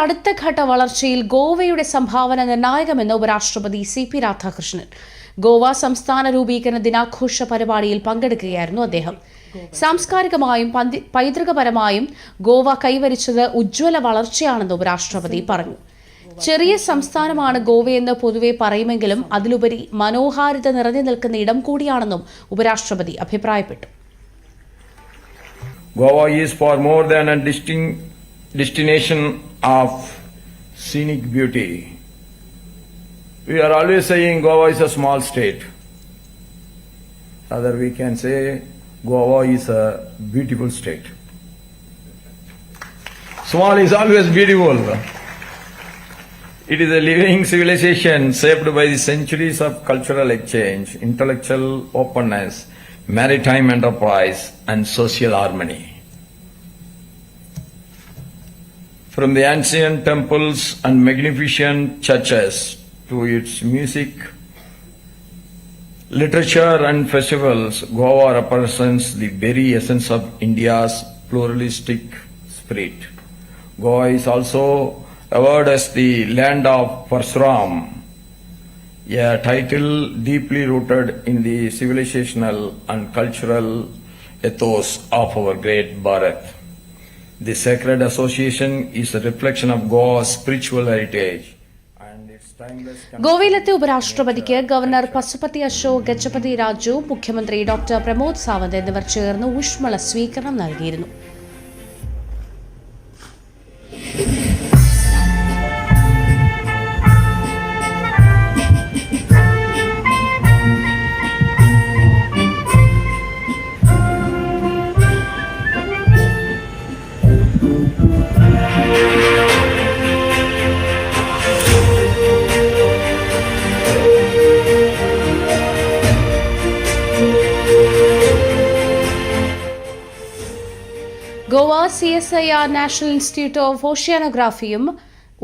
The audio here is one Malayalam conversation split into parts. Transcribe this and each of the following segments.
അടുത്ത ഘട്ട വളർച്ചയിൽ ഗോവയുടെ സംഭാവന നിർണായകമെന്ന് ഉപരാഷ്ട്രപതി CP രാധാകൃഷ്ണൻ. ഗോവ സംസ്ഥാന രൂപീകരണ ദിനാഘോഷ പരിപാടിയിൽ പങ്കെടുക്കുകയായിരുന്നു അദ്ദേഹം. സാംസ്കാരികമായും പൈതൃകപരമായും ഗോവ കൈവരിച്ചത് ഉജ്ജ്വല വളർച്ചയാണെന്ന് ഉപരാഷ്ട്രപതി പറഞ്ഞു. ചെറിയ സംസ്ഥാനമാണ് ഗോവയെന്ന് പൊതുവെ പറയുമെങ്കിലും അതിലുപരി മനോഹാരിത നിറഞ്ഞു നിൽക്കുന്ന ഇടം കൂടിയാണെന്നും ഉപരാഷ്ട്രപതി അഭിപ്രായപ്പെട്ടു. Goa is far more than a destination of scenic beauty. We are always saying Goa is a small state. Rather, we can say Goa is a beautiful state. Small is always beautiful. It is a living civilization shaped by the centuries of cultural exchange, intellectual openness, maritime enterprise, and social harmony. From the ancient temples and magnificent churches to its music, literature, and festivals, Goa represents the very essence of India's pluralistic spirit. Goa is also averred as the land of Parsuram, a title deeply rooted in the civilizational and cultural ethos of our great Bharat. The sacred association is a reflection of Goa's spiritual heritage. ഗോവയിലെത്തിയ ഉപരാഷ്ട്രപതിക്ക് ഗവർണർ പശുപതി അശോക്, ഗജപതി രാജു, മുഖ്യമന്ത്രി ഡോക്ടർ പ്രമോദ് സാവന്ത് എന്നിവർ ചേർന്ന് ഊഷ്മള സ്വീകരണം നൽകിയിരുന്നു. Goa CSIR national institute of ഓഷ്യാനോഗ്രാഫിയും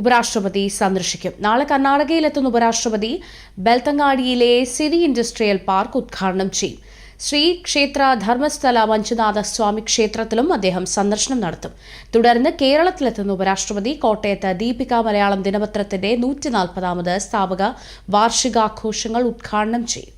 ഉപരാഷ്ട്രപതി സന്ദർശിക്കും. നാളെ കർണാടകയിലെത്തുന്ന ഉപരാഷ്ട്രപതി ബെൽത്തങ്ങാടിയിലെ സിരി ഇൻഡസ്ട്രിയൽ പാർക്ക് ഉദ്ഘാടനം ചെയ്യും. ശ്രീ ക്ഷേത്ര ധർമ്മസ്ഥല മഞ്ജുനാഥ സ്വാമി ക്ഷേത്രത്തിലും അദ്ദേഹം സന്ദർശനം നടത്തും. തുടർന്ന് കേരളത്തിലെത്തുന്ന ഉപരാഷ്ട്രപതി കോട്ടയത്ത് ദീപിക മലയാളം ദിനപത്രത്തിന്റെ 140ാമത് സ്ഥാപക വാർഷികാഘോഷങ്ങൾ ഉദ്ഘാടനം ചെയ്യും.